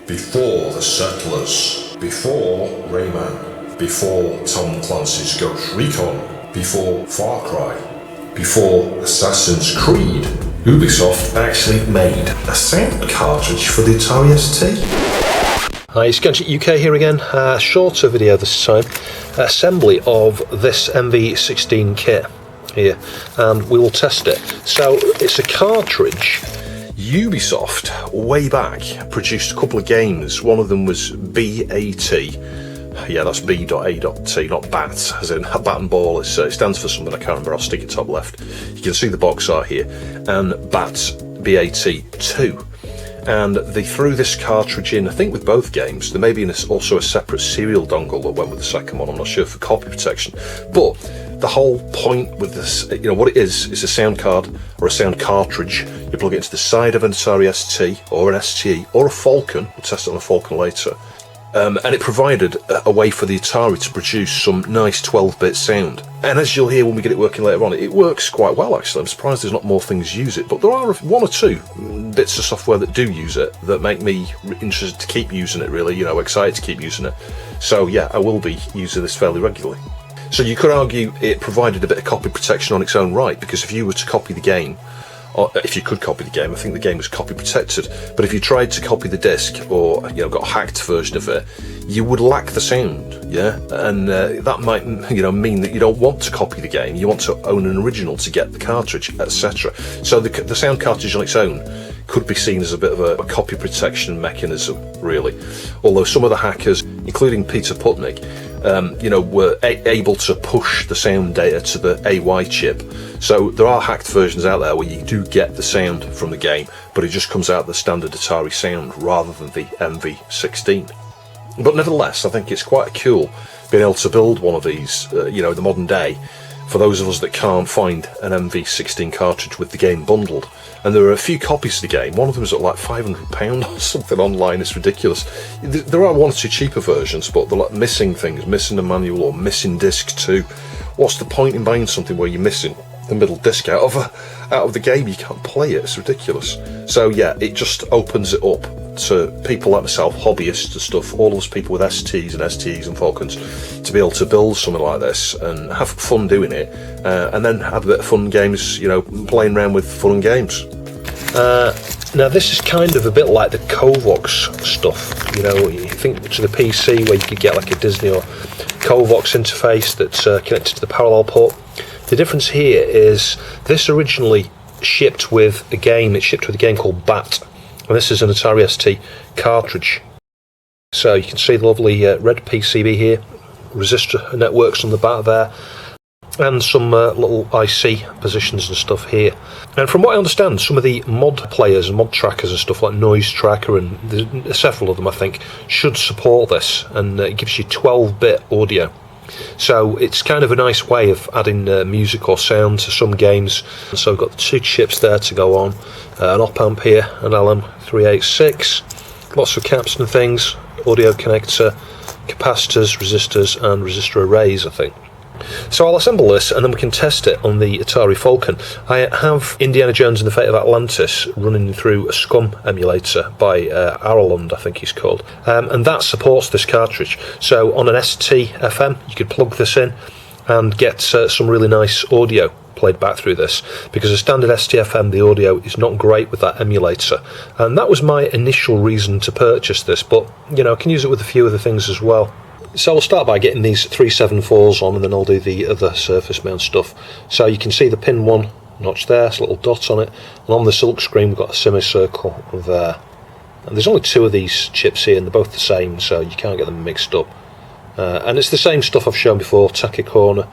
before the Settlers, before Rayman, before Tom Clancy's Ghost Recon, before Far Cry, before Assassin's Creed, Ubisoft actually made a sound cartridge for the Atari ST. Hi, it's UK here again. Shorter video this time. Assembly of this MV16 kit here, and we will test it. So it's a cartridge. Ubisoft, way back, produced a couple of games. One of them was B.A.T. Yeah, that's B.A.T, not BAT, as in bat and ball. It stands for something I can't remember. I'll stick it top left. You can see the box art here. And B.A.T 2. And they threw this cartridge in, I think, with both games. There may be also a separate serial dongle that went with the second one. I'm not sure, for copy protection. But the whole point with this, what it is a sound card or a sound cartridge. You plug it into the side of an Atari ST or an ST or a Falcon. We'll test it on a Falcon later. And it provided a way for the Atari to produce some nice 12-bit sound. And as you'll hear when we get it working later on, it works quite well, actually. I'm surprised there's not more things use it, but there are one or two bits of software that do use it that make me interested to keep using it, really, excited to keep using it. So yeah, I will be using this fairly regularly. So you could argue it provided a bit of copy protection on its own right, because if you were to copy the game, or if you could copy the game, I think the game was copy protected, but if you tried to copy the disc or got a hacked version of it, you would lack the sound, yeah, and that might mean that you don't want to copy the game. You want to own an original to get the cartridge, etc. So the sound cartridge on its own could be seen as a bit of a copy protection mechanism, really. Although some of the hackers, including Peter Putnick, were able to push the sound data to the AY chip. So there are hacked versions out there where you do get the sound from the game, but it just comes out the standard Atari sound rather than the MV16. But nevertheless, I think it's quite cool being able to build one of these, in the modern day, for those of us that can't find an MV16 cartridge with the game bundled. And there are a few copies of the game. One of them is at like £500 or something online. It's ridiculous. There are one or two cheaper versions, but they're like missing things, missing a manual or missing disc too. What's the point in buying something where you're missing the middle disc out of the game? You can't play it. It's ridiculous. So yeah, it just opens it up to people like myself, hobbyists and stuff, all those people with STs and Falcons, to be able to build something like this and have fun doing it, and then have a bit of fun games, playing around with fun games. Now this is kind of a bit like the Covox stuff, you think to the PC where you could get like a Disney or Covox interface that's connected to the parallel port. The difference here is this originally shipped with a game. It shipped with a game called B.A.T, and this is an Atari ST cartridge. So you can see the lovely red PCB here, resistor networks on the back there, and some little IC positions and stuff here. And from what I understand, some of the mod players and mod trackers and stuff like Noise Tracker, and there's several of them I think, should support this, and it gives you 12-bit audio. So it's kind of a nice way of adding music or sound to some games. So I've got the two chips there to go on, an op-amp here, an LM386, lots of caps and things, audio connector, capacitors, resistors and resistor arrays, I think. So I'll assemble this and then we can test it on the Atari Falcon. I have Indiana Jones and the Fate of Atlantis running through a Scum emulator by Arland, I think he's called, and that supports this cartridge. So on an ST-FM you could plug this in and get some really nice audio played back through this, because a standard ST-FM, the audio is not great with that emulator, and that was my initial reason to purchase this, but I can use it with a few other things as well. So I'll start by getting these 374s on, and then I'll do the other surface mount stuff. So you can see the pin 1 notch there, it's a little dot on it, and on the silk screen we've got a semicircle there. And there's only 2 of these chips here, and they're both the same, so you can't get them mixed up. And it's the same stuff I've shown before: tachycorner,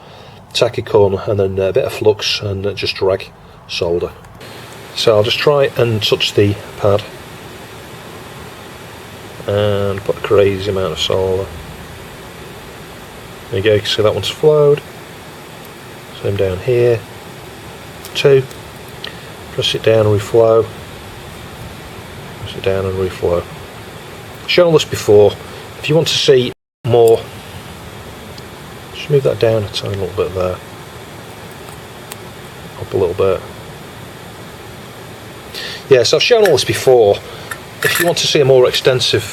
and then a bit of flux, and just drag solder. So I'll just try and touch the pad, and put a crazy amount of solder. There you go, you can see that one's flowed. Same down here. 2. Press it down and reflow. Press it down and reflow. I've shown this before. If you want to see more, just move that down a tiny little bit there. Up a little bit. Yeah, so I've shown all this before. if you want to see a more extensive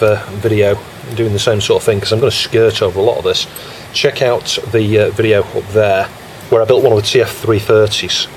video doing the same sort of thing, because I'm going to skirt over a lot of this, check out the video up there where I built one of the TF330s.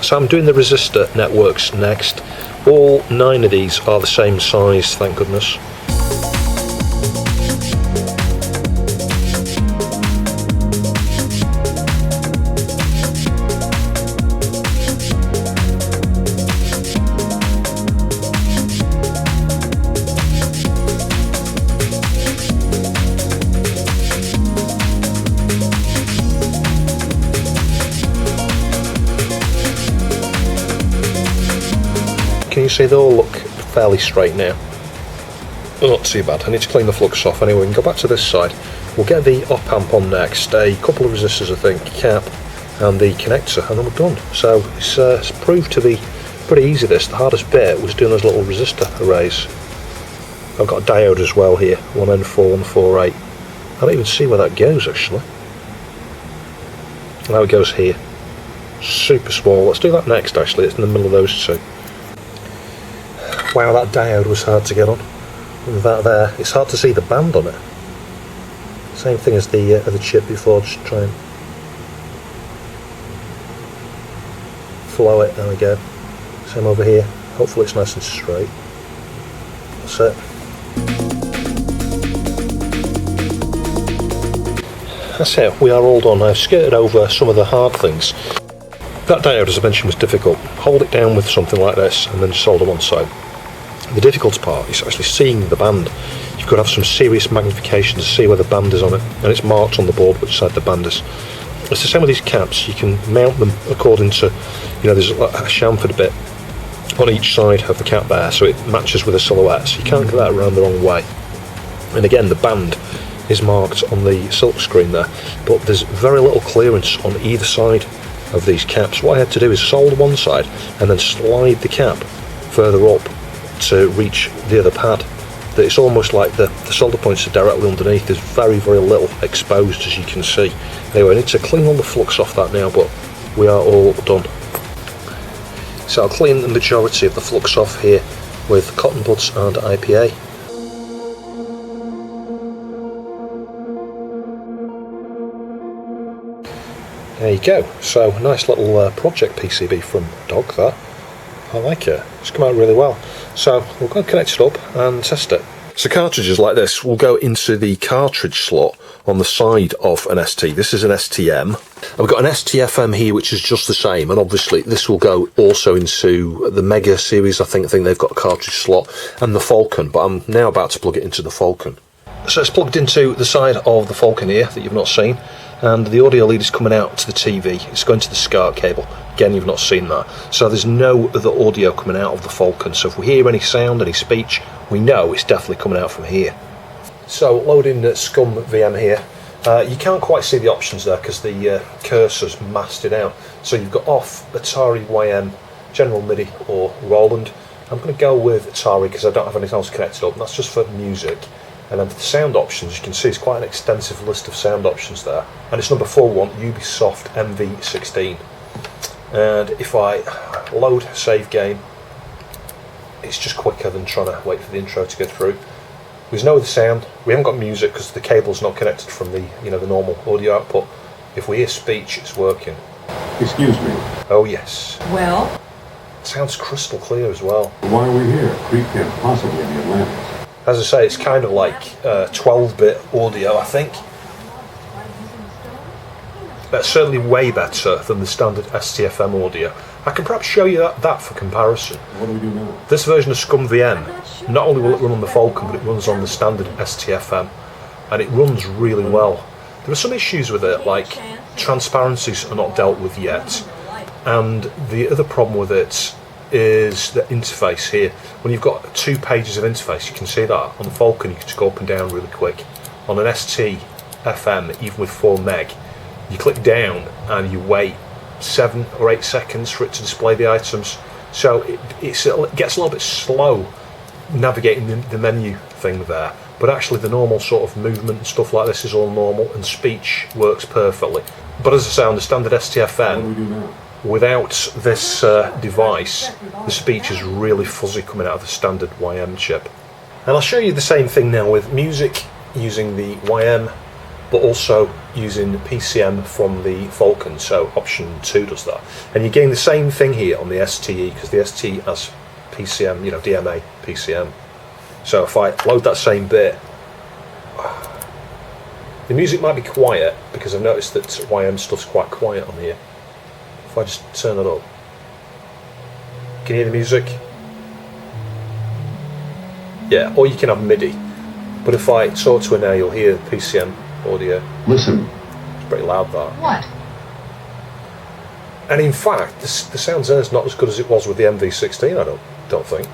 So I'm doing the resistor networks next. All 9 of these are the same size, thank goodness. Can you see they all look fairly straight now? Not too bad. I need to clean the flux off anyway. We can go back to this side. We'll get the op amp on next, a couple of resistors I think, cap and the connector, and then we're done. So it's proved to be pretty easy this. The hardest bit was doing those little resistor arrays. I've got a diode as well here, 1N4, 148. I don't even see where that goes actually. Now it goes here. Super small. Let's do that next actually, it's in the middle of those two. Wow, that diode was hard to get on. With that there, it's hard to see the band on it. Same thing as the chip before, just try and flow it, there we go. Same over here, hopefully it's nice and straight. That's it. That's it, we are all done. I've skirted over some of the hard things. That diode, as I mentioned, was difficult. Hold it down with something like this and then solder one side. The difficult part is actually seeing the band. You've got to have some serious magnification to see where the band is on it, and it's marked on the board which side the band is. It's the same with these caps. You can mount them according to, there's a chamfered bit on each side of the cap there, so it matches with the silhouette, so you can't get that around the wrong way. And again, the band is marked on the silk screen there, but there's very little clearance on either side of these caps. What I had to do is solder one side and then slide the cap further up to reach the other pad. It's almost like the solder points are directly underneath. There's very, very little exposed, as you can see. Anyway, I need to clean all the flux off that now, but we are all done. So I'll clean the majority of the flux off here with cotton buds and IPA. There you go. So nice little project PCB from Dog there. I like it. It's come out really well. So we'll go connect it up and test it. So cartridges like this will go into the cartridge slot on the side of an ST. This is an STM. I've got an STFM here which is just the same, and obviously this will go also into the Mega series. I think they've got a cartridge slot, and the Falcon, but I'm now about to plug it into the Falcon. So it's plugged into the side of the Falcon here that you've not seen, and the audio lead is coming out to the TV. It's going to the SCART cable. Again, you've not seen that. So there's no other audio coming out of the Falcon. So if we hear any sound, any speech, we know it's definitely coming out from here. So loading ScummVM here. You can't quite see the options there because the cursor's masked it out. So you've got off, Atari, YM, General MIDI or Roland. I'm going to go with Atari because I don't have anything else connected up, and that's just for music. And then for the sound options, you can see it's quite an extensive list of sound options there. And it's number 41, Ubisoft MV16. And if I load save game, it's just quicker than trying to wait for the intro to go through. There's no other sound. We haven't got music because the cable's not connected from the the normal audio output. If we hear speech, it's working. Excuse me. Oh yes. Well? It sounds crystal clear as well. Why are we here? Creek can't possibly be Atlantis. As I say, it's kind of like 12-bit audio, I think. That's certainly way better than the standard STFM audio. I can perhaps show you that for comparison. What do we do now? This version of ScummVM, not only will it run on the Falcon, but it runs on the standard STFM, and it runs really well. There are some issues with it, like transparencies are not dealt with yet, and the other problem with it is the interface here. When you've got 2 pages of interface, you can see that on the Falcon you can just go up and down really quick. On an ST FM, even with 4 meg, you click down and you wait 7 or 8 seconds for it to display the items, so it gets a little bit slow navigating the menu thing there. But actually the normal sort of movement and stuff like this is all normal, and speech works perfectly. But as I say, on the standard STFM, without this device, the speech is really fuzzy coming out of the standard YM chip. And I'll show you the same thing now with music using the YM, but also using PCM from the Falcon. So option 2 does that. And you're getting the same thing here on the STE, because the ST has PCM, you know, DMA PCM. So if I load that same bit, the music might be quiet because I've noticed that YM stuff's quite quiet on here. If I just turn it up, can you hear the music? Yeah, or you can have MIDI. But if I talk to it now, you'll hear the PCM audio. Listen. It's pretty loud, that. What? And in fact, the sound there is not as good as it was with the MV16, I don't think.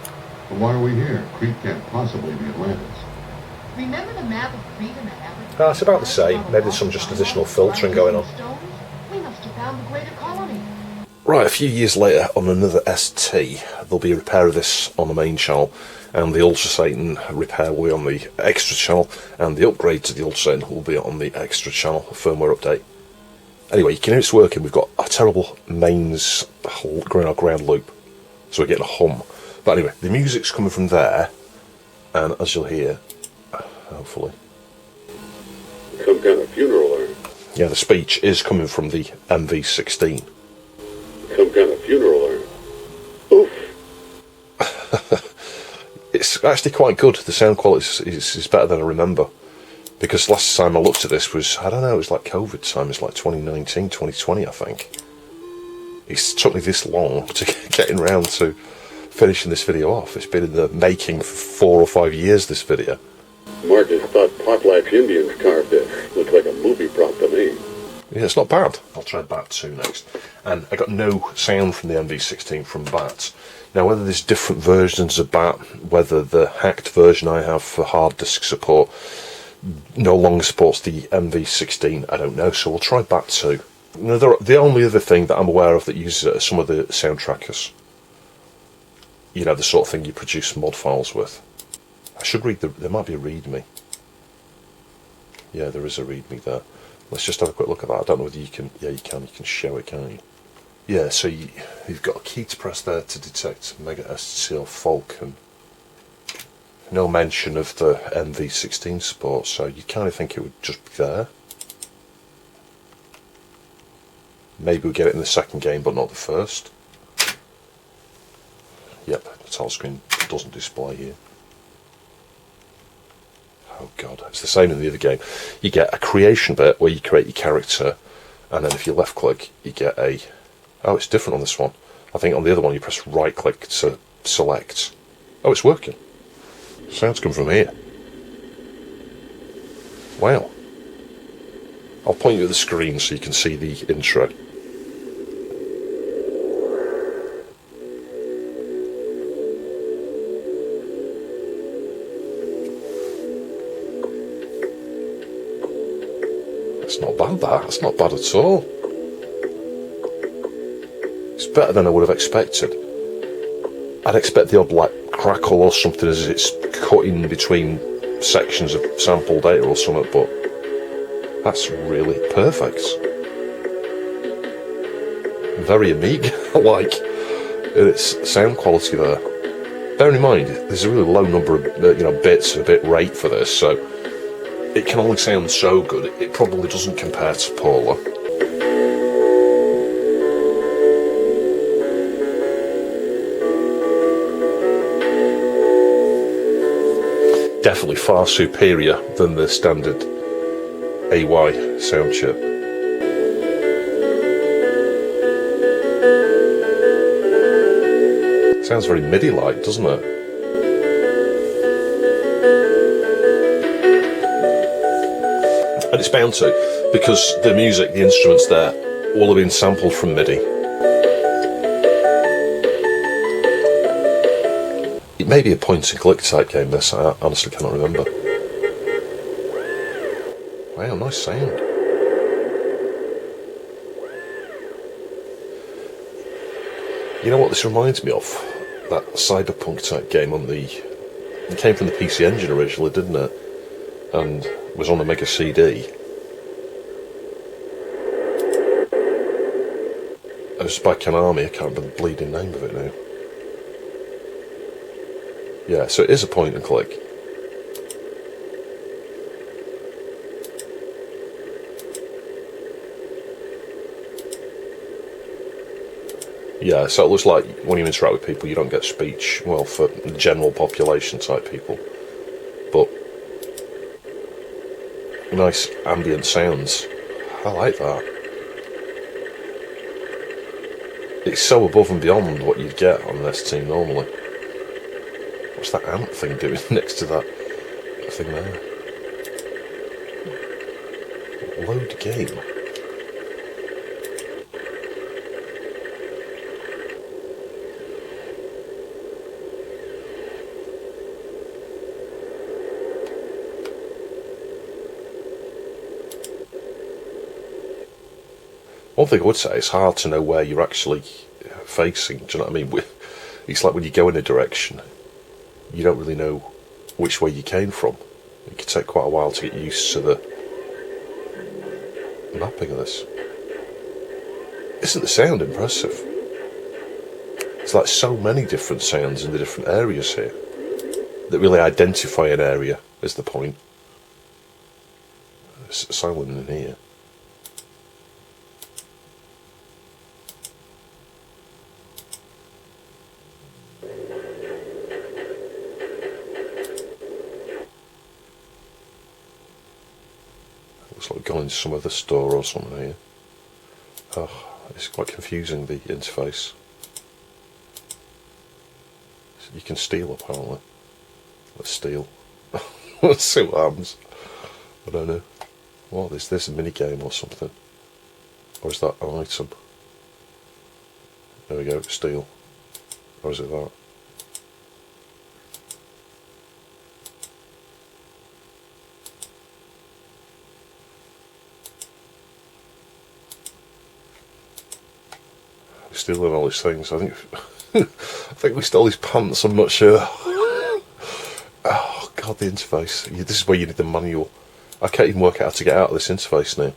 But why are we here? Crete can't possibly be Atlantis. Remember the map of Crete and the African? It's about the same. Maybe there's some just additional filtering going on. We must have found the greater colony. Right, a few years later on another ST, there'll be a repair of this on the main channel, and the Ultra Satan repair will be on the extra channel, and the upgrade to the Ultra Satan will be on the extra channel, firmware update. Anyway, you can hear it's working. We've got a terrible mains ground loop, so we're getting a hum. But anyway, the music's coming from there, and as you'll hear, hopefully, Some kind of funeral urn. yeah, the speech is coming from the MV16. Some kind of funeral urn. Oof. It's actually quite good. The sound quality is better than I remember, because last time I looked at this was, I don't know, it was like COVID time. It's like 2019, 2020, I think. It's took me this long to getting around to finishing this video off. It's been in the making for 4 or 5 years, this video. Marcus thought Potlatch Indians carved this. Looks like a movie prop to me. Yeah, it's not bad. I'll try B.A.T 2 next. And I got no sound from the MV16 from B.A.T. Now, whether there's different versions of B.A.T, whether the hacked version I have for hard disk support no longer supports the MV16, I don't know, so we'll try B.A.T 2. Now, the only other thing that I'm aware of that uses it are some of the sound trackers. You know, the sort of thing you produce mod files with. I should read there might be a readme. Yeah, there is a readme there. Let's just have a quick look at that. I don't know whether you can, yeah, you can show it, can't you? Yeah, so you've got a key to press there to detect Mega ST or Falcon. No mention of the MV16 support, so you kind of think it would just be there. Maybe we'll get it in the second game, but not the first. Yep, the title screen doesn't display here. Oh god, it's the same in the other game. You get a creation bit where you create your character, and then if you left click, you get a... Oh, it's different on this one. I think on the other one you press right click to select. Oh, it's working. Sounds come from here. Wow. I'll point you at the screen so you can see the intro. That's not bad, that. That's not bad at all. It's better than I would have expected. I'd expect the odd like crackle or something as it's cutting between sections of sample data or something, but that's really perfect. Very Amiga-like in its sound quality there. Bearing in mind, there's a really low number of bits and a bit rate for this, so it can only sound so good. It probably doesn't compare to Paula. Definitely far superior than the standard AY sound chip. Sounds very MIDI-like, doesn't it? it's bound to, because the music, the instruments there, will have been sampled from MIDI. It may be a point-and-click type game, this, I honestly cannot remember. Wow, nice sound. You know what this reminds me of? That cyberpunk type game on the... It came from the PC Engine originally, didn't it? And was on a Mega CD. It was by Konami, I can't remember the bleeding name of it now. Yeah, so it is a point and click. Yeah, so it looks like when you interact with people you don't get speech, well, for the general population type people. But nice ambient sounds. I like that. It's so above and beyond what you'd get on this team normally. What's that amp thing doing next to that thing there? Load game. One thing I would say, it's hard to know where you're actually facing, do you know what I mean? It's like when you go in a direction, you don't really know which way you came from. It could take quite a while to get used to the mapping of this. Isn't the sound impressive? It's like so many different sounds in the different areas here that really identify an area, is the point. It's silent in here. Looks like going into some other store or something here. Oh, it's quite confusing, the interface. You can steal, apparently. Let's steal. Let's see what happens. I don't know. What is this, a mini game or something? Or is that an item? There we go, steal. Or is it that? Stealing all these things. I think I think we stole his pants, I'm not sure. Oh god, the interface. This is where you need the manual. I can't even work out how to get out of this interface now.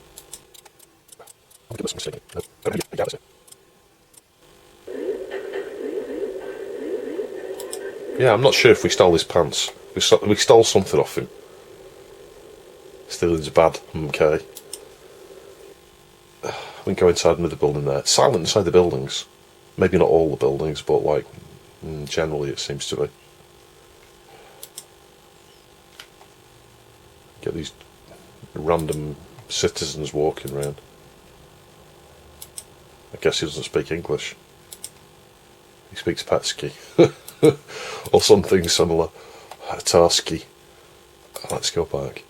Yeah, I'm not sure if we stole his pants. We stole something off him. Stealing's bad, okay. We can go inside another building there. It's silent inside the buildings. Maybe not all the buildings, but like generally it seems to be. Get these random citizens walking around. I guess he doesn't speak English. He speaks Patsky. Or something similar. Tarsky. Let's go back.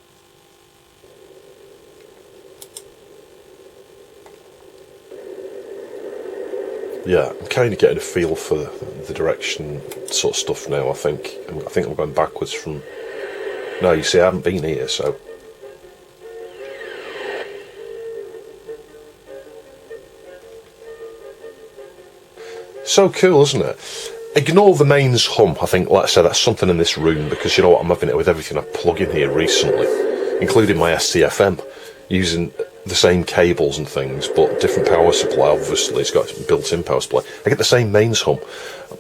Yeah, I'm kind of getting a feel for the direction sort of stuff now. I think I'm going backwards from... No, you see, I haven't been here, so... So cool, isn't it? Ignore the mains hum. I think, like I said, that's something in this room, because you know what, I'm having it with everything I've plugged in here recently, including my STFM, using the same cables and things, but different power supply. Obviously it's got built-in power supply. I get the same mains hum.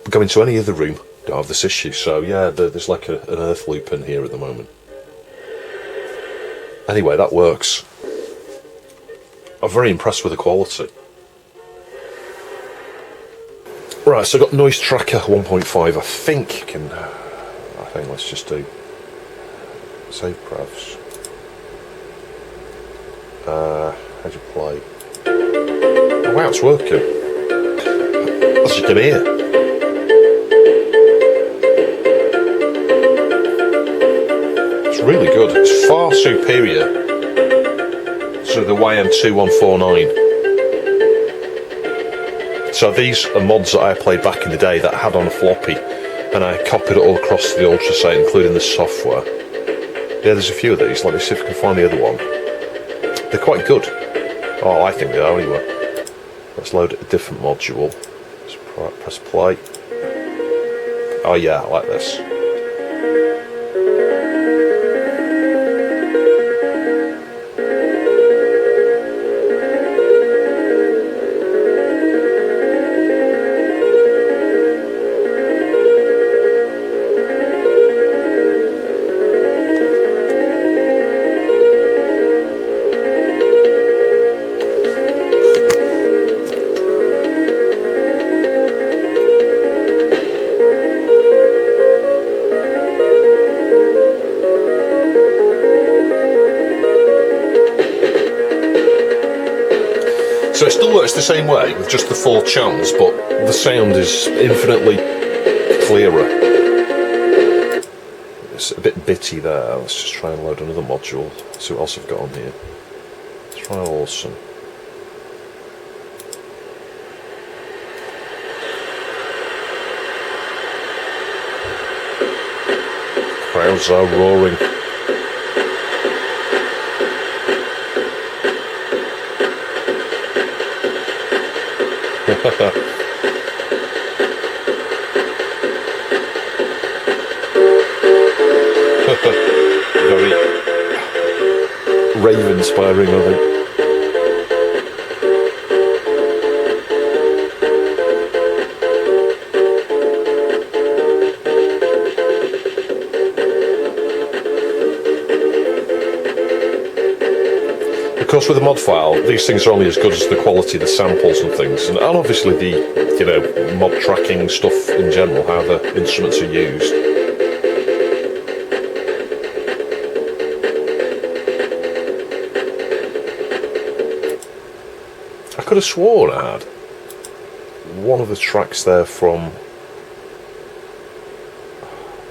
Go into any other room, don't have this issue. So yeah, there's like an earth loop in here at the moment. Anyway, that works. I'm very impressed with the quality. Right, so I've got Noise Tracker 1.5. I think let's just do save pravs. How do you play? Oh wow, it's working. As you can hear. It's really good. It's far superior So the YM2149. So these are mods that I played back in the day that I had on a floppy, and I copied it all across to the Ultra site, including the software. Yeah, there's a few of these. Let me see if I can find the other one. They're quite good. Oh, I think they are anyway. Let's load a different module. Let's press play. Oh yeah, I like this. So it still works the same way with just the 4 channels, but the sound is infinitely clearer. It's a bit bitty there. Let's just try and load another module. See what else I've got on here. Let's try Awesome. Crowds are roaring. Very rave-inspiring, I think. Of course, with a mod file, these things are only as good as the quality of the samples and things, and obviously the, you know, mod tracking stuff in general, how the instruments are used. I could have sworn I had one of the tracks there from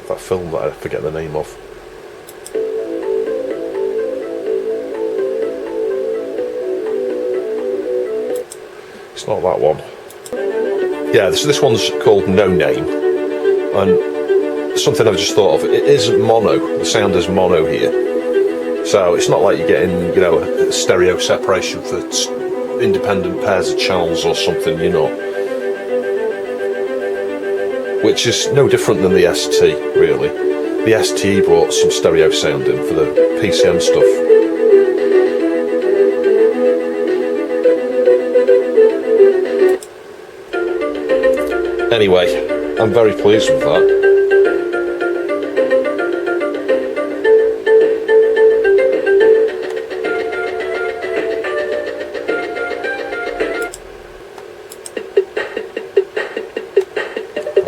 that film that I forget the name of. It's not that one. Yeah, this one's called No Name, and something I've just thought of. It is mono. The sound is mono here, so it's not like you're getting, you know, a stereo separation for independent pairs of channels or something, you know. Which is no different than the ST, really. The ST brought some stereo sound in for the PCM stuff. Anyway, I'm very pleased with that.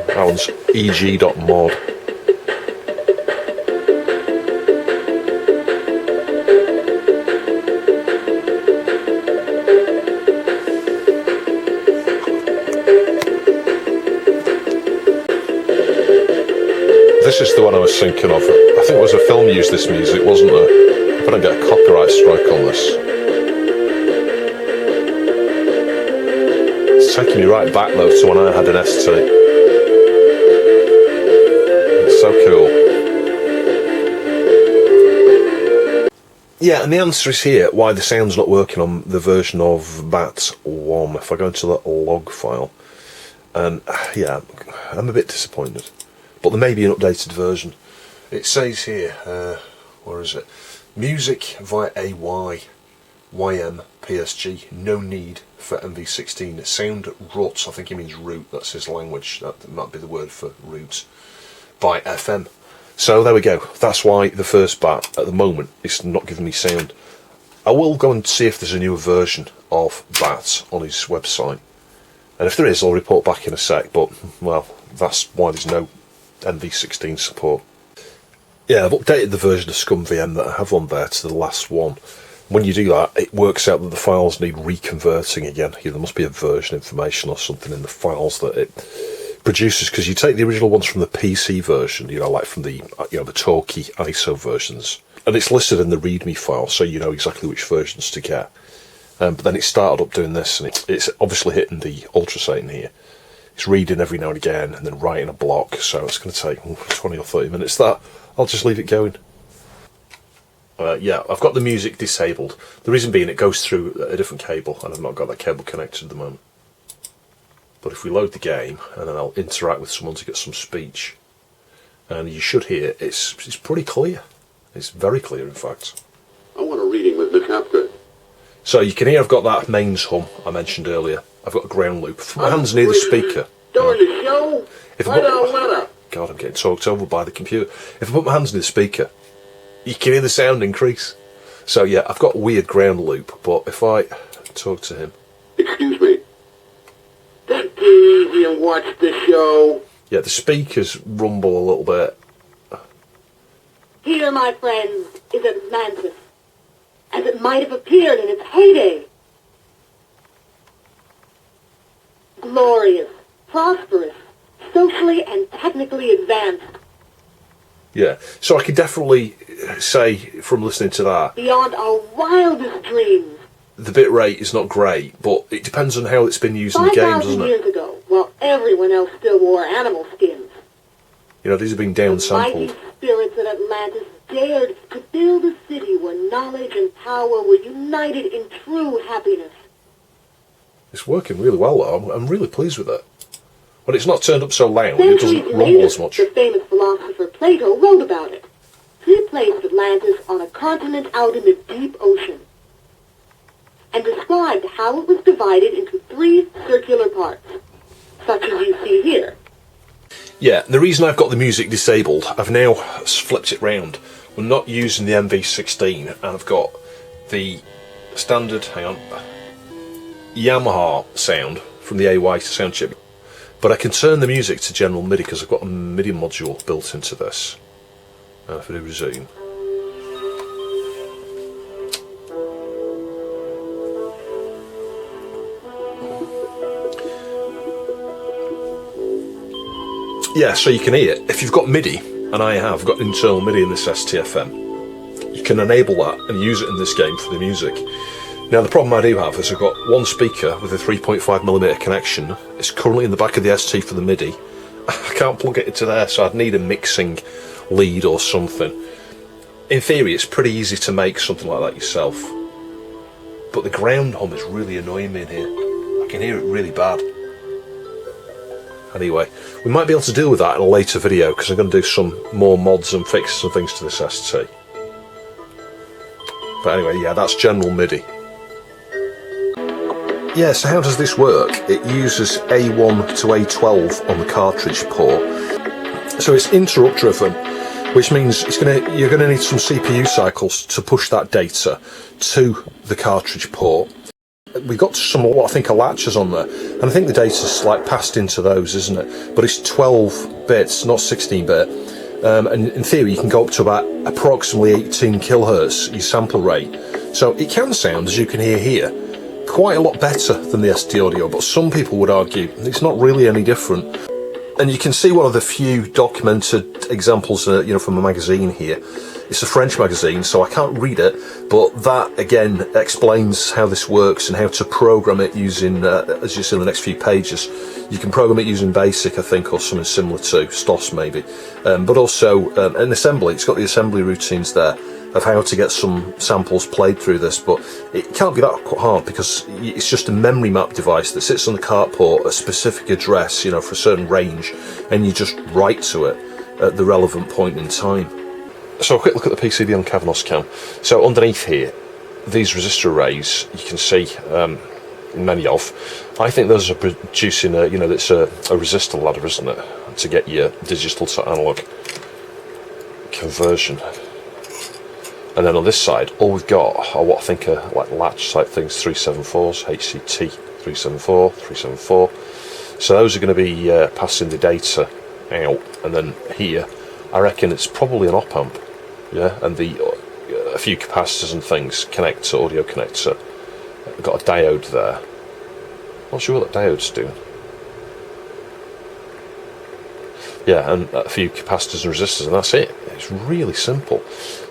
That one's eg.mod. This is the one I was thinking of. I think it was a film used this music, wasn't it? If I don't get a copyright strike on this. It's taking me right back though to when I had an ST. It's so cool. Yeah, and the answer is here, why the sound's not working on the version of B.A.T 1. If I go into that log file, and yeah, I'm a bit disappointed. But there may be an updated version. It says here, where is it? Music via AY, YM, PSG, no need for MV16. Sound rut, I think he means root, that's his language, that might be the word for root, by FM. So there we go, that's why the first B.A.T at the moment is not giving me sound. I will go and see if there's a newer version of B.A.T on his website. And if there is, I'll report back in a sec, but, well, that's why there's no MV16 support. Yeah, I've updated the version of ScummVM that I have on there to the last one. When you do that, it works out that the files need reconverting again. There must be a version information or something in the files that it produces, because you take the original ones from the PC version, you know, like from the, you know, the talkie ISO versions, and it's listed in the README file, so you know exactly which versions to get. But then it started up doing this, and it's obviously hitting the ultrasane here. It's reading every now and again, and then writing a block, so it's going to take 20 or 30 minutes. That I'll just leave it going. Yeah, I've got the music disabled. The reason being it goes through a different cable, and I've not got that cable connected at the moment. But if we load the game, and then I'll interact with someone to get some speech, and you should hear it's pretty clear. It's very clear, in fact. I want a reading with Miss Hapgood. So you can hear I've got that mains hum I mentioned earlier. I've got a ground loop. If my hand's near the speaker. During the show? If I put, God, I'm getting talked over by the computer. If I put my hands near the speaker, you can hear the sound increase. So yeah, I've got a weird ground loop, but if I talk to him... Excuse me. Take it easy and watch the show. Yeah, the speakers rumble a little bit. Here, my friends, is Atlantis, as it might have appeared in its heyday. Glorious, prosperous, socially and technically advanced. Yeah, so I could definitely say from listening to that, beyond our wildest dreams. The bit rate is not great, but it depends on how it's been used in the game, doesn't 5,000 it? years ago, while everyone else still wore animal skins, You know, these have been the downsampled. mighty spirits at Atlantis dared to build a city where knowledge and power were united in true happiness. It's working really well, though. I'm really pleased with it. When it's not turned up so loud, it Centuries doesn't rumble later, as much. the famous philosopher Plato wrote about it. He placed Atlantis on a continent out in the deep ocean and described how it was divided into 3 circular parts, such as you see here. Yeah, the reason I've got the music disabled, I've now flipped it round. We're not using the MV16, and I've got the standard, Yamaha sound from the AY sound chip. But I can turn the music to general MIDI because I've got a MIDI module built into this. And if I do resume. Yeah, so you can hear it. If you've got MIDI, and I have got internal MIDI in this STFM, you can enable that and use it in this game for the music. Now the problem I do have is I've got one speaker with a 3.5mm connection. It's currently in the back of the ST for the MIDI. I can't plug it into there, so I'd need a mixing lead or something. In theory, it's pretty easy to make something like that yourself. But the ground hum is really annoying me in here. I can hear it really bad. Anyway, we might be able to deal with that in a later video because I'm going to do some more mods and fixes and things to this ST. But anyway, yeah, that's general MIDI. Yeah, so how does this work? It uses A1 to A12 on the cartridge port. So it's interrupt driven, which means you're going to need some CPU cycles to push that data to the cartridge port. We've got some, what I think are latches on there, and I think the data's like passed into those, isn't it? But it's 12 bits, not 16-bit. And in theory, you can go up to about approximately 18 kilohertz, your sample rate. So it can sound, as you can hear here, quite a lot better than the ST audio, but some people would argue it's not really any different. And you can see one of the few documented examples, from a magazine here. It's a French magazine, so I can't read it, but that again explains how this works and how to program it using, as you see in the next few pages, you can program it using BASIC, I think, or something similar to STOS maybe. But also an assembly, it's got the assembly routines there of how to get some samples played through this, but it can't be that hard because it's just a memory map device that sits on the cart port, a specific address, for a certain range, and you just write to it at the relevant point in time. So a quick look at the PCB on Kavanos Cam. So underneath here, these resistor arrays, you can see many of. I think those are producing it's a resistor ladder, isn't it, to get your digital to analog conversion. And then on this side, all we've got are what I think are like latch type things, 374s, HCT 374, 374. So those are going to be passing the data out, and then here, I reckon it's probably an op amp, yeah, and a few capacitors and things connect to audio connector. I've got a diode there. Not sure what that diode's doing. Yeah, and a few capacitors and resistors, and that's it. It's really simple.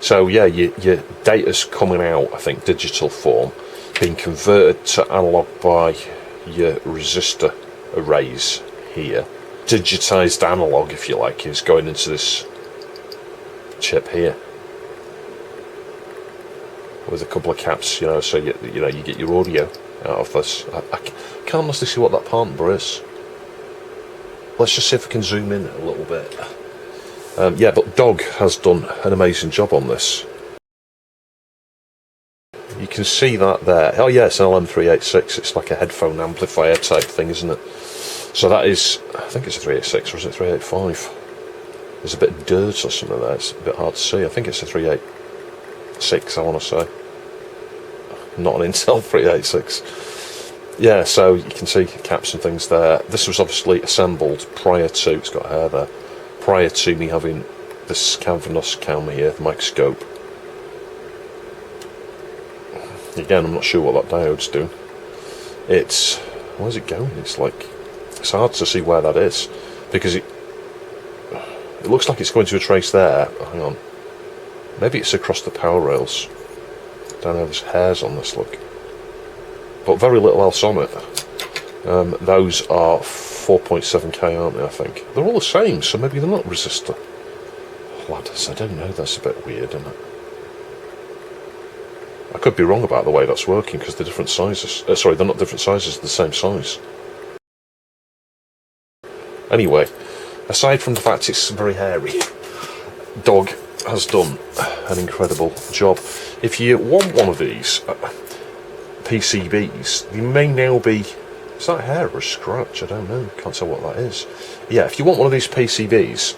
So yeah, your data's coming out, I think, digital form, being converted to analog by your resistor arrays here. Digitized analog, if you like, is going into this chip here with a couple of caps, you know, so you get your audio out of this. I can't honestly see what that part number is. Let's just see if we can zoom in a little bit. Yeah, but Dog has done an amazing job on this. You can see that there. Oh yeah, it's an LM386. It's like a headphone amplifier type thing, isn't it? So that is, I think it's a 386, or is it 385? There's a bit of dirt or something there. It's a bit hard to see. I think it's a 386, I want to say. Not an Intel 386. Yeah, so you can see caps and things there. This was obviously assembled prior to, it's got hair there, prior to me having this cavernous camera here, the microscope. Again, I'm not sure what that diode's doing. It's, where's it going? It's like, it's hard to see where that is, because it looks like it's going to a trace there. Oh, hang on. Maybe it's across the power rails. Don't know, there's hairs on this, look. But very little else on it. Those are 4.7K, aren't they, I think? They're all the same, so maybe they're not resistor. Ladders, I don't know, that's a bit weird, isn't it? I could be wrong about the way that's working, because they're different sizes. Sorry, they're not different sizes, they're the same size. Anyway, aside from the fact it's very hairy, Dog has done an incredible job. If you want one of these PCBs, they may now be, is that hair or a scratch? I don't know, can't tell what that is. Yeah, if you want one of these PCBs,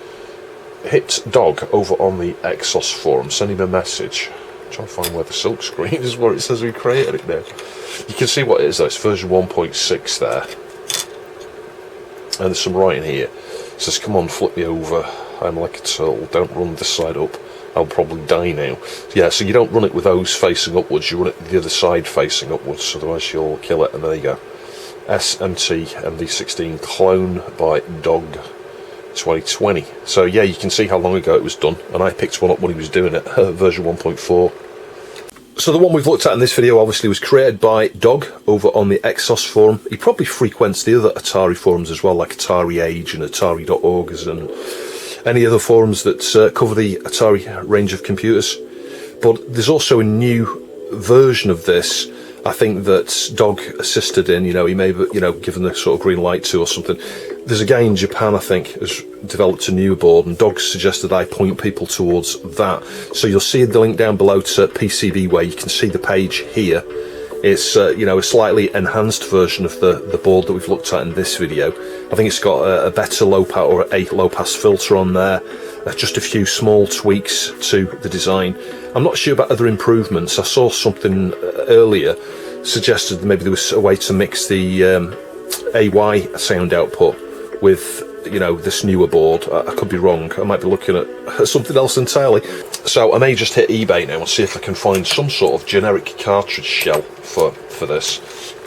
hit Dog over on the Exxos forum, send him a message. I'm trying to find where the silk screen is, where it says we created it now. You can see what it is though, it's version 1.6 there. And there's some writing here. It says, come on, flip me over. I'm like a turtle, don't run this side up. I'll probably die now. Yeah, so you don't run it with those facing upwards, you run it the other side facing upwards, otherwise you'll kill it. And there you go. SMT MV16 clone by Dog 2020. So yeah, you can see how long ago it was done, and I picked one up when he was doing it, version 1.4. So the one we've looked at in this video obviously was created by Dog over on the Exxos forum. He probably frequents the other Atari forums as well, like Atari Age and Atari.org and any other forums that cover the Atari range of computers. But there's also a new version of this, I think, that Dog assisted in. You know, he may have, you know, given the sort of green light to or something. There's a guy in Japan, I think, has developed a new board, and Dog suggested I point people towards that. So you'll see the link down below to PCB, where you can see the page here. It's you know, a slightly enhanced version of the board that we've looked at in this video. I think it's got a better low pass or a low pass filter on there. Just a few small tweaks to the design. I'm not sure about other improvements. I saw something earlier suggested maybe there was a way to mix the AY sound output with, you know, this newer board. I could be wrong. I might be looking at something else entirely. So I may just hit eBay now and see if I can find some sort of generic cartridge shell for this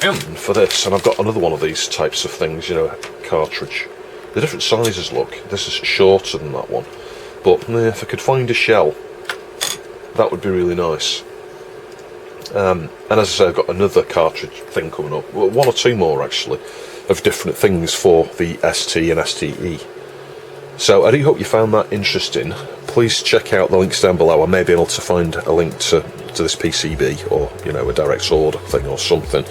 and for this. And I've got another one of these types of things, you know, cartridge. The different sizes, look. This is shorter than that one. But if I could find a shell, that would be really nice. And as I say, I've got another cartridge thing coming up. Well, one or two more actually, of different things for the ST and STE. So I do hope you found that interesting. Please check out the links down below. I may be able to find a link to this PCB, or, you know, a direct order thing or something.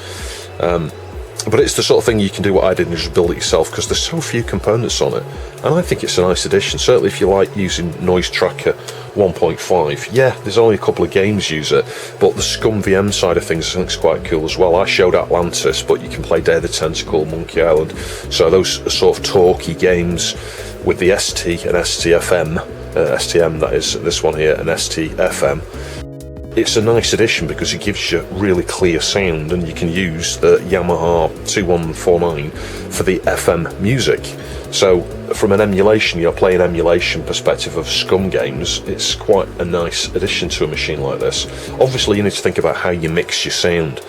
But it's the sort of thing you can do what I did and just build it yourself, because there's so few components on it. And I think it's a nice addition, certainly if you like using Noise Tracker 1.5. Yeah, there's only a couple of games use it, but the ScummVM side of things I think is quite cool as well. I showed Atlantis, but you can play Day of the Tentacle, Monkey Island. So those are sort of talky games with the ST and STFM, STM that is, this one here, and STFM. It's a nice addition because it gives you really clear sound, and you can use the Yamaha 2149 for the FM music. So from an emulation, you're playing emulation perspective of Scum games, it's quite a nice addition to a machine like this. Obviously you need to think about how you mix your sound.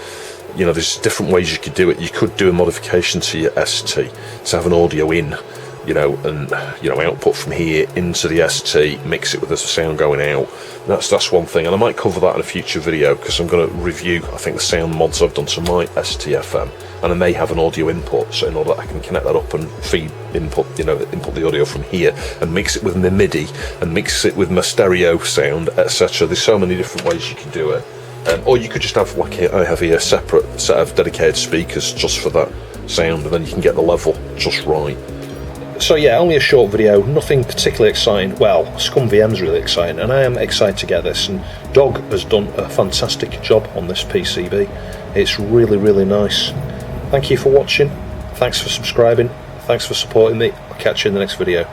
You know, there's different ways you could do it. You could do a modification to your ST to have an audio in you know, and you know, output from here into the ST, mix it with the sound going out. That's one thing, and I might cover that in a future video because I'm going to review, I think, the sound mods I've done to my STFM, and I may have an audio input, so in order that I can connect that up and feed input, you know, input the audio from here and mix it with my MIDI and mix it with my stereo sound, etc. There's so many different ways you can do it. Or you could just have, like I have here, a separate set of dedicated speakers just for that sound, and then you can get the level just right. So yeah, only a short video, nothing particularly exciting. Well, ScummVM's really exciting, and I am excited to get this, and Dog has done a fantastic job on this PCB. It's really, really nice. Thank you for watching, thanks for subscribing, thanks for supporting me. I'll catch you in the next video.